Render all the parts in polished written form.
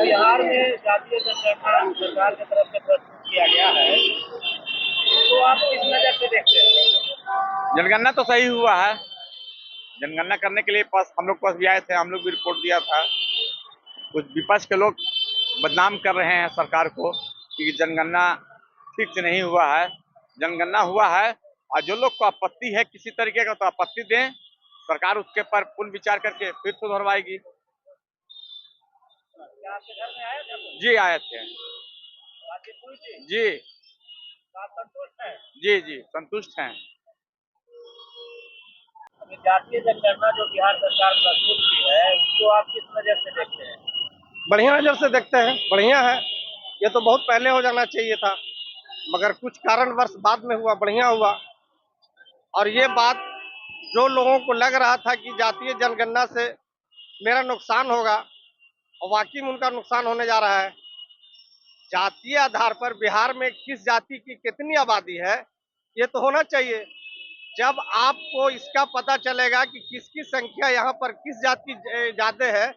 बिहार में जातीय जनगणना सरकार की तरफ से प्रस्तुत किया गया है, तो आप किस नजर से देखते हैं? जनगणना तो सही हुआ है। जनगणना करने के लिए पास हम लोग पास भी आए थे, हम लोग भी रिपोर्ट दिया था। कुछ विपक्ष के लोग बदनाम कर रहे हैं सरकार को कि जनगणना ठीक से नहीं हुआ है। जनगणना हुआ है और जो लोग को आपत्ति है किसी तरीके का तो आपत्ति दें, सरकार उसके पर पुनः विचार करके फिर सुधरवाएगी। क्या आपके घर में आए थे वो? जी आए थे। बातचीत हुई थी? जी तो आप संतुष्ट हैं? जी जी संतुष्ट हैं। अभी जातीय जनगणना जो बिहार सरकार प्रस्तुत की है, उसको आप किस नजर से देखते हैं? बढ़िया नज़र से देखते हैं, बढ़िया है। ये तो बहुत पहले हो जाना चाहिए था, मगर कुछ कारणवश बाद में हुआ, बढ़िया हुआ। और ये बात जो लोगों को लग रहा था कि जातीय जनगणना से मेरा नुकसान होगा, और वाकई में उनका नुकसान होने जा रहा है। जातीय आधार पर बिहार में किस जाति की कितनी आबादी है, ये तो होना चाहिए। जब आपको इसका पता चलेगा कि किसकी संख्या यहाँ पर किस जाति की ज्यादा है,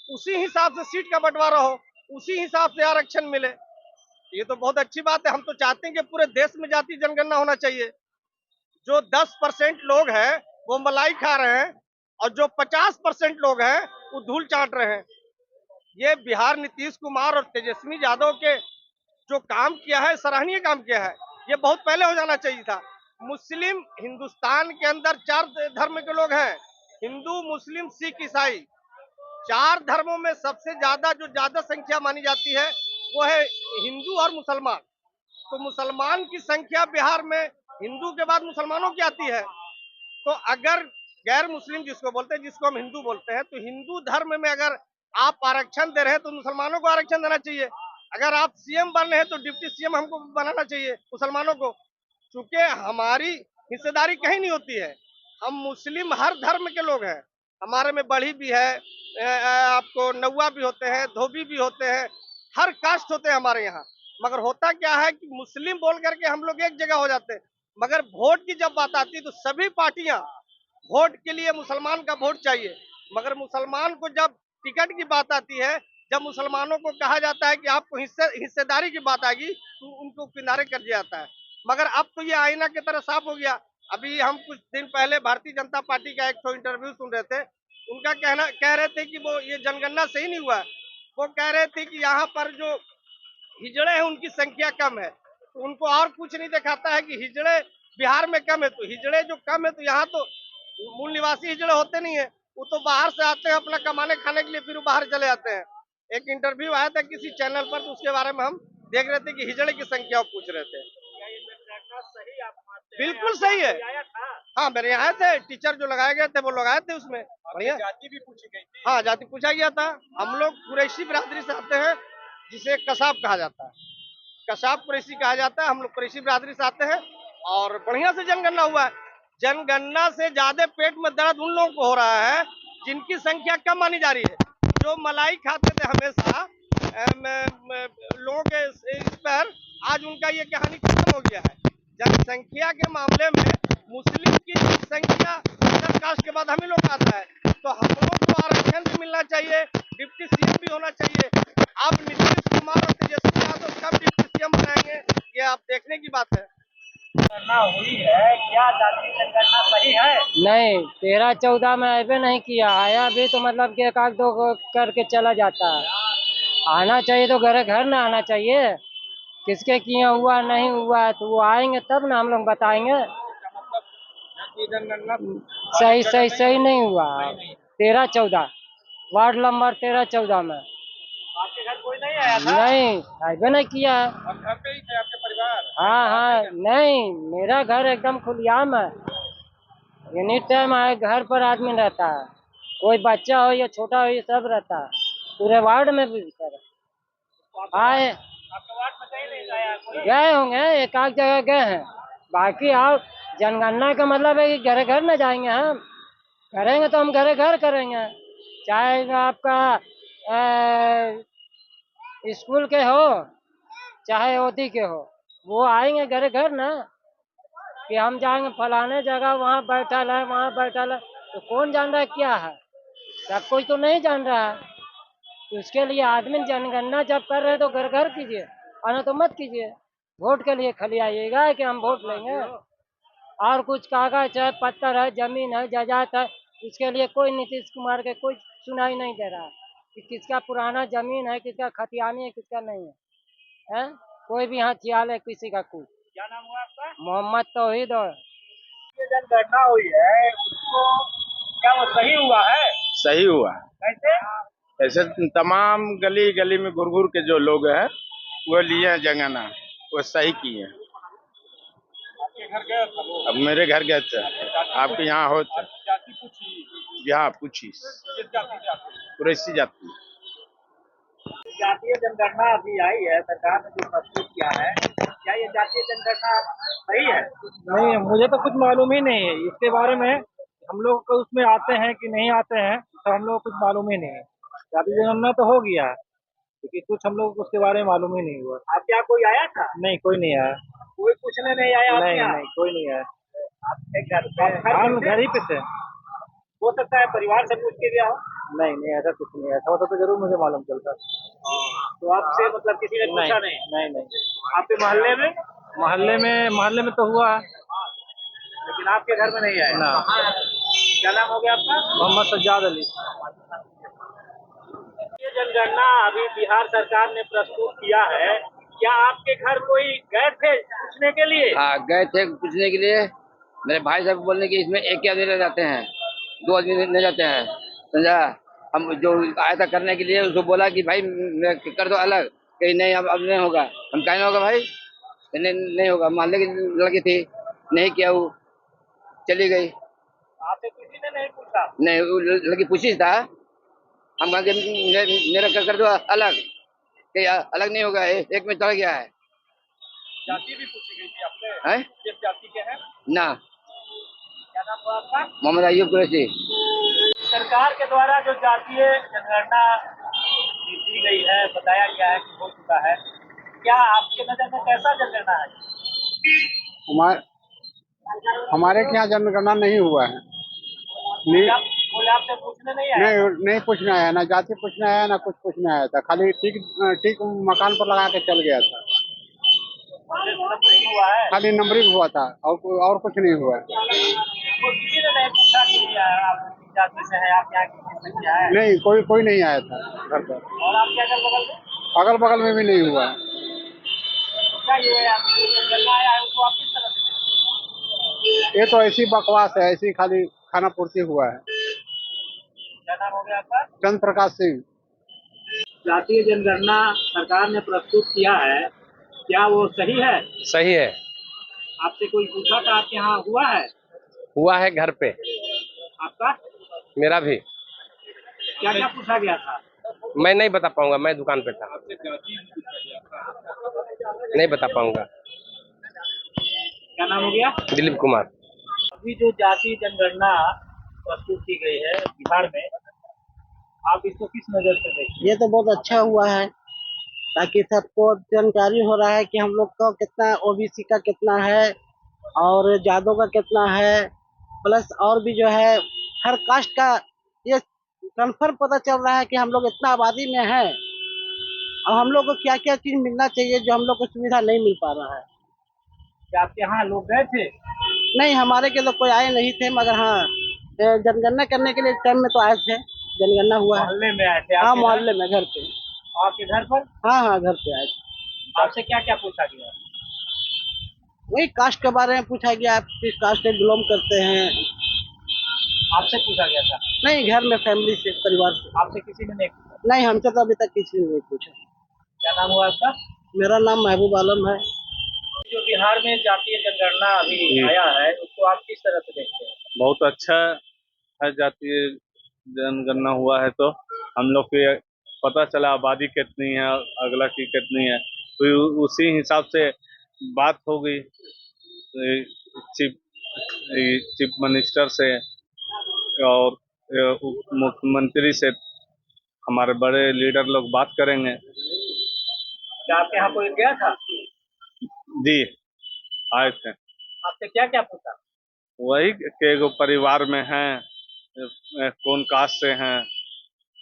उसी हिसाब से सीट का बंटवारा हो, उसी हिसाब से आरक्षण मिले। ये तो बहुत अच्छी बात है। हम तो चाहते हैं कि पूरे देश में जाति जनगणना होना चाहिए। जो 10% लोग हैं वो मलाई खा रहे हैं, और जो 50% लोग हैं वो धूल चाट रहे हैं। ये बिहार नीतीश कुमार और तेजस्वी यादव के जो काम किया है, सराहनीय काम किया है। ये बहुत पहले हो जाना चाहिए था। मुस्लिम, हिंदुस्तान के अंदर 4 धर्म के लोग हैं, हिंदू, मुस्लिम, सिख, ईसाई। 4 धर्मों में सबसे ज्यादा जो ज्यादा संख्या मानी जाती है वो है हिंदू और मुसलमान। तो मुसलमान की संख्या बिहार में हिंदू के बाद मुसलमानों की आती है। तो अगर गैर मुस्लिम जिसको बोलते हैं, जिसको हम हिंदू बोलते हैं, तो हिंदू धर्म में अगर आप आरक्षण दे रहे हैं तो मुसलमानों को आरक्षण देना चाहिए। अगर आप सीएम बन रहे हैं तो डिप्टी सीएम हमको बनाना चाहिए मुसलमानों को। चूंकि हमारी हिस्सेदारी कहीं नहीं होती है। हम मुस्लिम हर धर्म के लोग हैं। हमारे में बढ़ी भी है, आपको नौवा भी होते हैं, धोबी भी होते हैं, हर कास्ट होते हैं हमारे यहाँ। मगर होता क्या है कि मुस्लिम बोल करके हम लोग एक जगह हो जाते हैं, मगर वोट की जब बात आती है तो सभी पार्टियां वोट के लिए मुसलमान का वोट चाहिए। मगर मुसलमान को जब टिकट की बात आती है, जब मुसलमानों को कहा जाता है कि आपको हिस्सेदारी की बात आएगी, तो उनको किनारे कर दिया जाता है। मगर अब तो ये आईना की तरह साफ हो गया। अभी हम कुछ दिन पहले भारतीय जनता पार्टी का एक इंटरव्यू सुन रहे थे। उनका कहना कह रहे थे कि वो ये जनगणना सही नहीं हुआ। वो कह रहे थे कि यहाँ पर जो हिजड़े हैं उनकी संख्या कम है। तो उनको और कुछ नहीं दिखाता है कि हिजड़े बिहार में कम है, तो हिजड़े जो कम है तो यहाँ तो मूल निवासी हिजड़े होते नहीं है। वो तो बाहर से आते हैं अपना कमाने खाने के लिए, फिर वो बाहर चले जाते हैं। एक इंटरव्यू आया था किसी चैनल पर, तो उसके बारे में हम देख रहे थे कि हिजड़े की संख्या पूछ रहे थे। क्या ये जनगणना सही आप मानते हैं? बिल्कुल सही है। आया था? हाँ, मेरे यहाँ थे टीचर जो लगाए गए थे, वो लगाए थे उसमें। बढ़िया। जाति भी पूछी गई थी? हाँ, जाति पूछा गया था। हम लोग कुरैशी बिरादरी से आते हैं, जिसे कसाब कहा जाता है। कसाब कुरैशी कहा जाता है। हम लोग कुरैशी बिरादरी से आते हैं, और बढ़िया से जनगणना हुआ है। जनगणना से ज्यादा पेट में दर्द उन लोगों को हो रहा है जिनकी संख्या कम मानी जा रही है। जो मलाई खाते थे हमेशा लोगों के इस पर, आज उनका ये कहानी खत्म हो गया है। जनसंख्या के मामले में मुस्लिम की संख्या अदर कास्ट के बाद हम ही लोग आता है। तो हम लोग को आरक्षण भी मिलना चाहिए, डिप्टी सीएम भी होना चाहिए। अब नीतीश कुमार और तेजस्वी यादव कब डिप्टी सीएम बनाएंगे, ये आप देखने की बात है। जनगणना हुई है, क्या जातीय जनगणना सही है? नहीं, 13-14 में अबे नहीं किया। आया भी तो मतलब कि एक आध दो करके चला जाता है। आना चाहिए तो घर घर ना आना चाहिए। किसके किया हुआ नहीं हुआ है तो वो आएंगे तब ना हम लोग बताएंगे। जातीय जनगणना सही सही सही नहीं हुआ। 13-14 वार्ड नंबर 13-14 में आपके घर कोई नहीं आया था? नहीं, अबे नहीं किया है। और घर पे ही थे आपके परिवार? हाँ हाँ, नहीं, मेरा घर एकदम खुलियाम है। एनी टाइम आए घर पर आदमी रहता है, कोई बच्चा हो या छोटा हो, ये सब रहता है पूरे वार्ड में भी। सर आए आपके वार्ड में कहीं नहीं आया कोई? गए होंगे, एक आध जगह गए हैं। बाकी आप जनगणना का मतलब है कि घर घर न जाएंगे। हम करेंगे तो हम घर घर करेंगे, चाहे आपका स्कूल के हो चाहे ओदी के हो, वो आएंगे घर घर ना। कि हम जाएंगे फलाने जगह, वहाँ बैठल है वहाँ बैठल है, तो कौन जान रहा है क्या है? सब कोई तो नहीं जान रहा है। तो उसके लिए आदमी जनगणना जब कर रहे हैं तो घर घर कीजिए, आना तो मत कीजिए। वोट के लिए खाली आइएगा कि हम वोट लेंगे, और कुछ कागज है, पत्थर है, जमीन है, जायदाद है, इसके लिए कोई नीतीश कुमार के कोई सुनाई नहीं दे रहा है कि किसका पुराना जमीन है, किसका खतियानी है, किसका नहीं है, हैं? कोई भी यहाँ ख्याल है किसी का कुछ। क्या नाम हुआ आपका? मोहम्मद तौहीद। और ये जनगणना हुई है उसको क्या वो सही हुआ है? सही हुआ। कैसे? ऐसे तमाम गली गली में घुर घुर के जो लोग हैं वो लिए हैं जनगणना, वो सही किए हैं। आपके घर गए था वो? अब मेरे घर गए थे, आपके यहाँ हो थे, जाति पूछी? यहाँ पूछी किस जाति से आते हैं? कुरैशी जाती। जातीय जनगणना अभी आई है, सरकार ने जो प्रस्तुत किया है, क्या ये जातीय जनगणना सही है? नहीं, मुझे तो कुछ मालूम ही नहीं है इसके बारे में। हम लोग को उसमें आते हैं कि नहीं आते हैं तो हम लोग को कुछ मालूम ही नहीं है। जाति जनगणना तो हो गया है, लेकिन कुछ हम लोग को उसके बारे में मालूम ही नहीं हुआ। आपके यहाँ कोई आया था? नहीं, कोई नहीं आया। कोई पूछने नहीं आया आपके नहीं यहाँ? नहीं, कोई नहीं आया। आपके घर पे हम घर ही पे थे। हो सकता है परिवार से पूछ के गया हो? नहीं नहीं, ऐसा कुछ नहीं है। ऐसा होता तो जरूर मुझे मालूम चलता। तो आपसे मतलब किसी ने पूछा नहीं? नहीं नहीं, आपके मोहल्ले में? मोहल्ले में तो हुआ है लेकिन आपके घर में नहीं आया? ना। क्या नाम हो गया आपका? मोहम्मद सज्जाद अली। ये जनगणना अभी बिहार सरकार ने प्रस्तुत किया है, क्या आपके घर कोई गए थे पूछने के लिए? हाँ, गए थे पूछने के लिए। मेरे भाई साहब बोलने की इसमें एक ही आदमी रह जाते हैं, 2 आदमी नहीं जाते हैं, समझा। हम जो आया था करने के लिए उसको बोला कि भाई कर दो अलग, कहीं नहीं अब नहीं होगा। हम कहीं नहीं होगा भाई, नहीं होगा। मोहल्ले की लड़की थी, नहीं किया, वो चली गई। आपसे किसी ने नहीं पूछा? नहीं, वो लड़की पूछी था, हम कहा कि मेरा कर दो अलग, कहीं अलग नहीं होगा, एक में चढ़ गया है। जाति भी पूछी गई थी आपसे? हैं? किस जाति के हैं? ना। क्या नाम हुआ आपका? मोहम्मद अयूब कुरैशी। सरकार के द्वारा जो जातीय जनगणना दी गई है, बताया गया है कि हो चुका है, क्या आपके नजर में कैसा जनगणना है? हमारे यहाँ जनगणना नहीं हुआ है। कोई आपसे पूछने नहीं आया? नहीं पूछना आया, ना जाति पूछना आया, ना कुछ पूछना आया था। खाली टिक मकान पर लगा के चल गया था। नंबरिंग हुआ है? खाली नंबरिंग हुआ था और कुछ नहीं हुआ। तो किसी ने नहीं पूछा कि आप किस जाति से हैं, आप यहाँ की संख्या है? नहीं, कोई नहीं आया था घर पर। और आपके अगल बगल में भी नहीं हुआ। क्या ये आपकी जनगणना आया है उसको आप किस तरह से देखते हैं? ये तो ऐसी बकवास है, ऐसी खाली खाना पूर्ति हुआ है। क्या नाम हो गया आपका? चंद्र प्रकाश सिंह। जातीय जनगणना सरकार ने प्रस्तुत किया है, क्या वो सही है? सही है। आपसे कोई पूछा था आपके यहाँ हुआ है? हुआ है घर पे। आपका? मेरा भी। क्या क्या पूछा गया था? मैं नहीं बता पाऊंगा, मैं दुकान पे था, नहीं बता पाऊंगा। क्या नाम हो गया? दिलीप कुमार। अभी जो जातीय जनगणना प्रस्तुत की गई है बिहार में, आप इसको किस नजर से देखते हैं? ये तो बहुत अच्छा हुआ है, ताकि सबको जानकारी हो रहा है कि हम लोग का कितना ओबीसी का कितना है और जादव का कितना है, प्लस और भी जो है हर कास्ट का ये कन्फर्म पता चल रहा है कि हम लोग इतना आबादी में हैं और हम लोग को क्या क्या चीज मिलना चाहिए जो हम लोग को सुविधा नहीं मिल पा रहा है। क्या आपके यहाँ लोग गए थे? नहीं, हमारे के तो कोई आए नहीं थे, मगर हाँ जनगणना करने के लिए टाइम में तो आए थे। जनगणना हुआ है। मोहल्ले में आए थे? हाँ, आपके मोहल्ले में, घर पे। घर? आपके घर पर? हाँ, घर पे आए थे। आपसे क्या क्या पूछा गया? वही कास्ट के बारे में पूछा गया, आप किस कास्ट से बिलोंग करते हैं। आपसे पूछा गया था? नहीं, घर में फैमिली से, परिवार से। आपसे किसी ने नहीं पूछा? नहीं, हमसे तो अभी तक किसी ने नहीं पूछा। क्या नाम हुआ आपका? मेरा नाम महबूब आलम है। जो बिहार में जातीय जनगणना अभी आया है उसको आप किस तरह से देखते हैं? बहुत अच्छा है, जातीय जनगणना हुआ है तो हम लोग को पता चला आबादी कितनी है, अगला की कितनी है, तो उसी हिसाब से बात हो गई चीफ मिनिस्टर से और उप मुख्यमंत्री से। हमारे बड़े लीडर लोग बात करेंगे। क्या आपके यहाँ कोई गया था? जी, आए थे। आपसे क्या क्या पूछा? वही के एगो परिवार में हैं, कौन कास्ट से हैं,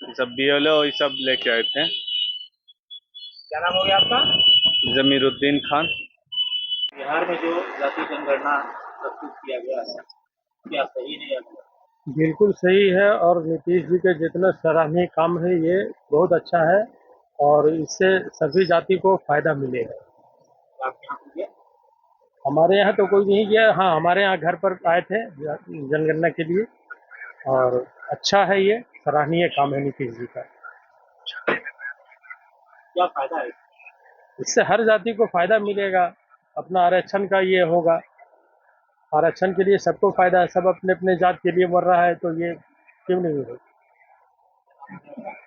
ये सब BLO ये सब लेके आए थे। क्या नाम हो गया आपका? जमीरुद्दीन खान। बिहार में जो जातीय जनगणना प्रस्तुत किया गया है, क्या सही नहीं है? बिल्कुल सही है और नीतीश जी के जितना सराहनीय काम है ये बहुत अच्छा है और इससे सभी जाति को फायदा मिलेगा। आपके यहाँ हुई है? हमारे यहाँ तो कोई नहीं गया, हाँ हमारे यहाँ घर पर आए थे जनगणना के लिए और अच्छा है, ये सराहनीय काम है नीतीश जी का। क्या फायदा है? इससे हर जाति को फायदा मिलेगा, अपना आरक्षण का ये होगा, आरक्षण के लिए सबको फायदा है, सब अपने अपने जात के लिए मर रहा है तो ये क्यों नहीं हो।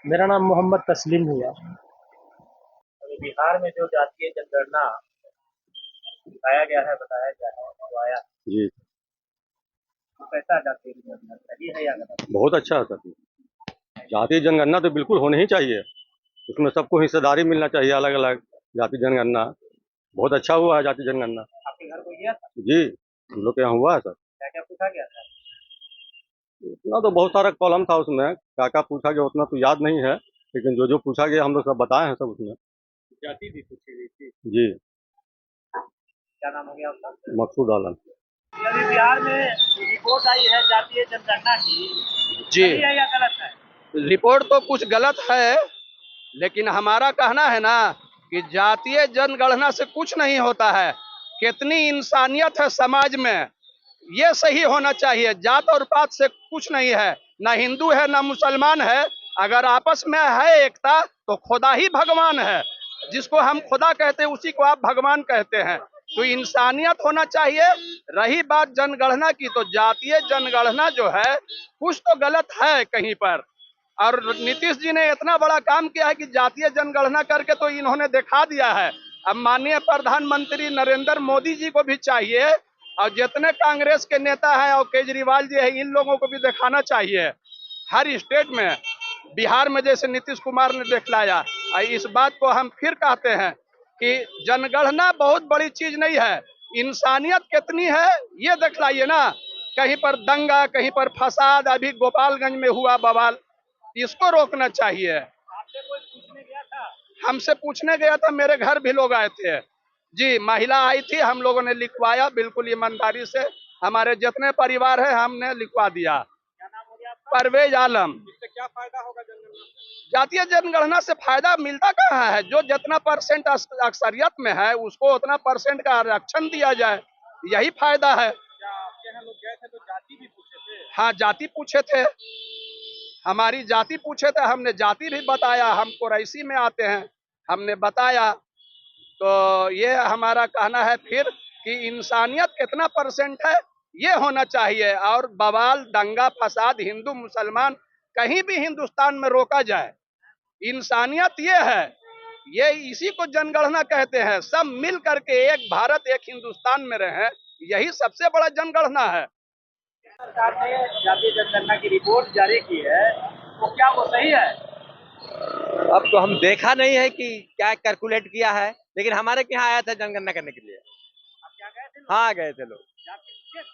मेरा नाम मोहम्मद तस्लीम हुआ। अभी बिहार में जो जातीय जनगणना दिखाया गया है, बताया गया है, वो आया जी तो कैसा जातीय जनगणना सही है या गलत? बहुत अच्छा है सर। जातीय जनगणना तो बिल्कुल होनी ही चाहिए, उसमें सबको हिस्सेदारी मिलना चाहिए। अलग अलग जाति जनगणना बहुत अच्छा हुआ है। जाति जनगणना आपके घर को गया था? जी हम लोग के यहाँ हुआ है सर। क्या क्या पूछा गया था? उतना तो बहुत सारा कॉलम था उसमें, क्या क्या पूछा गया उतना तो याद नहीं है, लेकिन जो जो पूछा गया हम लोग सब बताए हैं सब उसमें। जाति भी पूछी गई थी? जी क्या नाम हो गया आपका? मकसूद आलम। अभी बिहार में रिपोर्ट आई है जातीय जनगणना की, जी सही है या गलत है? रिपोर्ट तो कुछ गलत है, लेकिन हमारा कहना है ना कि जातीय जनगणना से कुछ नहीं होता है। कितनी इंसानियत है समाज में, ये सही होना चाहिए। जात और पात से कुछ नहीं है, ना हिंदू है ना मुसलमान है। अगर आपस में है एकता तो खुदा ही भगवान है। जिसको हम खुदा कहते हैं उसी को आप भगवान कहते हैं। तो इंसानियत होना चाहिए। रही बात जनगणना की, तो जातीय जनगणना जो है कुछ तो गलत है कहीं पर। और नीतीश जी ने इतना बड़ा काम किया है कि जातीय जनगणना करके तो इन्होंने दिखा दिया है। अब माननीय प्रधानमंत्री नरेंद्र मोदी जी को भी चाहिए और जितने कांग्रेस के नेता हैं और केजरीवाल जी हैं, इन लोगों को भी दिखाना चाहिए हर स्टेट में। बिहार में जैसे नीतीश कुमार ने दिखलाया, इस बात को हम फिर कहते हैं कि जनगणना बहुत बड़ी चीज नहीं है, इंसानियत कितनी है ये दिखलाइए ना। कहीं पर दंगा, कहीं पर फसाद, अभी गोपालगंज में हुआ बवाल, इसको रोकना चाहिए। आपसे कोई पूछने गया था? हमसे पूछने गया था, मेरे घर भी लोग आए थे जी, महिला आई थी, हम लोगों ने लिखवाया बिल्कुल ईमानदारी से। हमारे जितने परिवार है हमने लिखवा दिया। क्या नाम हो गया आपका? परवेज आलम। इससे क्या फायदा होगा जनगणना से? जातीय जनगणना से फायदा मिलता कहाँ है? जो जितना परसेंट अक्सरियत में है उसको उतना परसेंट का आरक्षण दिया जाए, यही फायदा है। क्या आपके यहाँ लोग गए थे तो जाति भी पूछे थे? हाँ जाति पूछे थे, हमारी जाति पूछे थे, हमने जाति भी बताया। हम कुरैशी में आते हैं, हमने बताया। तो ये हमारा कहना है फिर कि इंसानियत कितना परसेंट है ये होना चाहिए, और बवाल, दंगा फसाद, हिंदू मुसलमान कहीं भी हिंदुस्तान में रोका जाए। इंसानियत ये है, ये इसी को जनगणना कहते हैं। सब मिल करके एक भारत एक हिंदुस्तान में रहे, यही सबसे बड़ा जनगणना है। सरकार ने जातीय जनगणना की रिपोर्ट जारी की है, तो क्या वो सही है? अब तो हम देखा नहीं है कि क्या कैलकुलेट किया है, लेकिन हमारे यहाँ आया था जनगणना करने के लिए। आप क्या गए थे? हाँ गए थे लोग, जाति पूछे थे?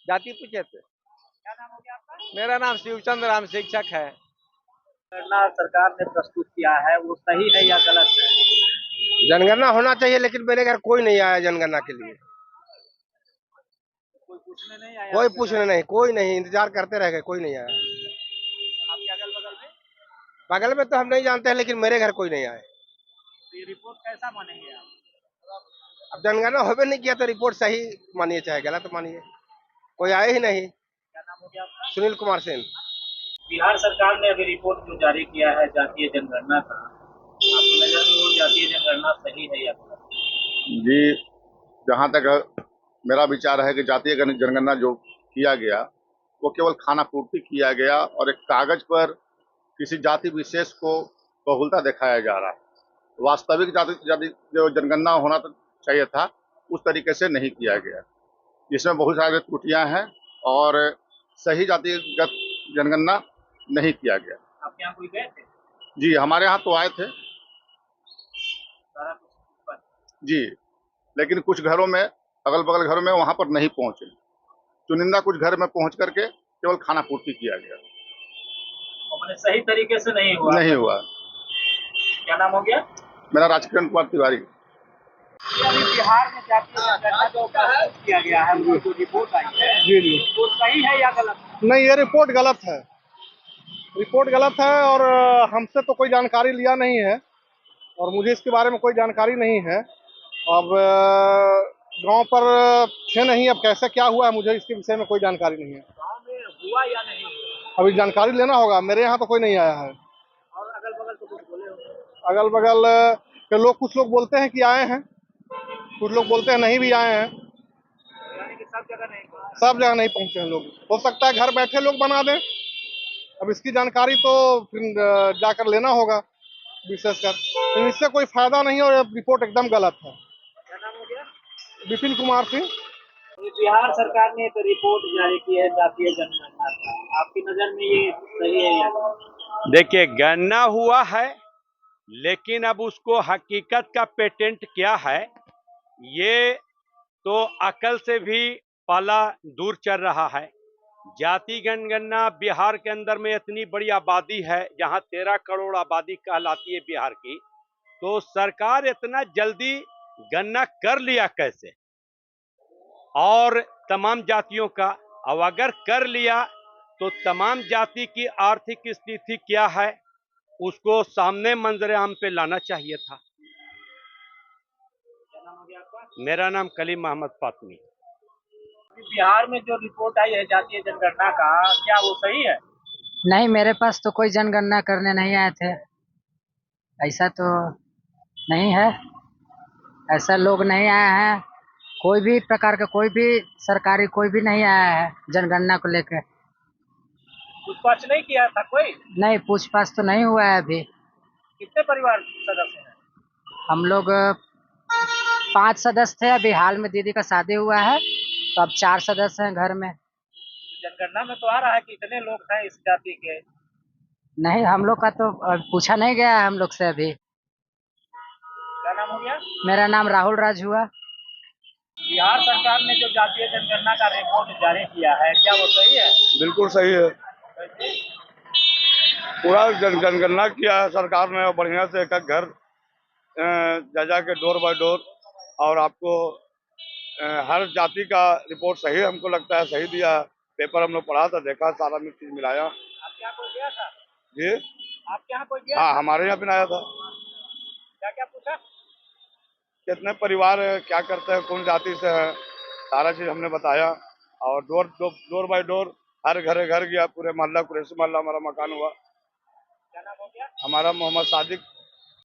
जाति पूछे थे। क्या नाम हो गया आपका? मेरा नाम शिवचंद्र राम शिक्षक है। जनगणना सरकार ने प्रस्तुत किया है, वो सही है या गलत है? जनगणना होना चाहिए, लेकिन मेरे घर कोई नहीं आया जनगणना के लिए। कोई पूछने नहीं आया? कोई पूछने नहीं, कोई नहीं, इंतजार करते रह गए, कोई नहीं आया। आपके अगल बगल में? बगल में तो हम नहीं जानते हैं, लेकिन मेरे घर कोई नहीं आया। तो ये रिपोर्ट कैसा मानेंगे आप? अब जनगणना होवे नहीं किया तो रिपोर्ट सही मानिए चाहे गलत मानिए, कोई आए ही नहीं। क्या नाम हो गया आपका? सुनील कुमार सेन। बिहार सरकार ने अभी रिपोर्ट जो जारी किया है जातीय जनगणना का, आपकी नजर में वो जातीय जनगणना सही है या गलत? जी जहाँ तक मेरा विचार है कि जातीय जनगणना जो किया गया वो केवल खाना पूर्ति किया गया और एक कागज पर किसी जाति विशेष को बहुलता दिखाया जा रहा है। वास्तविक जाति जो जनगणना होना तो चाहिए था उस तरीके से नहीं किया गया, इसमें बहुत सारी त्रुटियां हैं और सही जातिगत जनगणना नहीं किया गया। आपके यहाँ कोई गए थे? जी हमारे यहाँ तो आए थे सारा कुछ जी, लेकिन कुछ घरों में, अगल बगल घरों में वहाँ पर नहीं पहुँचे। चुनिंदा कुछ घर में पहुँच करके केवल खाना पूर्ति किया गया। मैंने सही तरीके से नहीं हुआ। नहीं हुआ। क्या नाम हो गया? मेरा राजकिरण कुमार तिवारी। ये अभी बिहार में जातीय जनगणना जो प्रस्तुत किया गया है, वो जो रिपोर्ट आई है, जी जी, वो सही है या गलत है? नहीं ये रिपोर्ट गलत है, रिपोर्ट गलत है। और हमसे तो कोई जानकारी लिया नहीं है और मुझे इसके बारे में कोई जानकारी नहीं है। अब गांव पर थे नहीं, अब कैसे क्या हुआ है मुझे इसके विषय में कोई जानकारी नहीं है। गाँव में हुआ या नहीं हुआ? अभी जानकारी लेना होगा, मेरे यहाँ तो कोई नहीं आया है। और अगल बगल तो कुछ बोले होंगे? अगल बगल के लोग, कुछ लोग बोलते हैं कि आए हैं, कुछ लोग बोलते हैं नहीं भी आए हैं। यानी कि सब जगह नहीं पहुंचे। सब जगह नहीं पहुंचे हैं लोग। हो सकता है घर बैठे लोग बना दें। अब इसकी जानकारी तो फिर जाकर लेना होगा विशेषकर, तो इससे कोई फायदा नहीं और रिपोर्ट एकदम गलत है। क्या नाम हो गया? विपिन कुमार सिंह। ये बिहार सरकार ने तो रिपोर्ट जारी की है जातीय जनगणना का, आपकी नजर में ये सही है या नहीं? देखिए, गणना हुआ है, लेकिन अब उसको हकीकत का पेटेंट क्या है, ये तो अकल से भी पाला दूर चल रहा है। जाति जनगणना बिहार के अंदर में इतनी बड़ी आबादी है, जहां 13 करोड़ आबादी कहलाती है बिहार की, तो सरकार इतना जल्दी गणना कर लिया कैसे? और तमाम जातियों का, अब अगर कर लिया तो तमाम जाति की आर्थिक स्थिति क्या है उसको सामने मंजर आम पे लाना चाहिए था। क्या नाम हो गया आपका? मेरा नाम कलीम मोहम्मद फातमी। बिहार में जो रिपोर्ट आई है जातीय जनगणना का, क्या वो सही है? नहीं, मेरे पास तो कोई जनगणना करने नहीं आए थे, ऐसा तो नहीं है, ऐसा लोग नहीं आए हैं, कोई भी प्रकार का कोई भी सरकारी कोई भी नहीं आया है जनगणना को लेकर। पूछताछ नहीं किया था कोई? नहीं, पूछताछ तो नहीं हुआ है अभी। कितने परिवार सदस्य हैं? हम लोग 5 सदस्य थे, अभी हाल में दीदी का शादी हुआ है तो अब 4 सदस्य हैं घर में। जनगणना में तो आ रहा है कि इतने लोग हैं इस जाति के। नहीं, हम लोग का तो पूछा नहीं गया है हम लोग से अभी। क्या नाम हो गया? मेरा नाम राहुल राज हुआ। बिहार सरकार ने जो जातीय जनगणना का रिपोर्ट जारी किया है, क्या वो सही है? बिल्कुल सही है। कैसे? पूरा जनगणना किया है सरकार ने, बढ़िया से एक एक घर जा जा के डोर बाय डोर, और आपको हर जाति का रिपोर्ट सही हमको लगता है सही दिया है। पेपर हम लोग पढ़ा था, देखा, सारा में चीज मिलाया। आपके यहाँ कोई गया था? जी आपके यहाँ कोई गया? हाँ, हमारे यहाँ भी आया था। क्या क्या पूछा? कितने परिवार है, क्या करते हैं, कौन जाति से है, सारा चीज हमने बताया। और डोर बाय डोर हर घर गया, पूरे मोहल्ला, कुरैशी मोहल्ला हमारा मकान हुआ। क्या नाम हो गया? हमारा मोहम्मद सादिक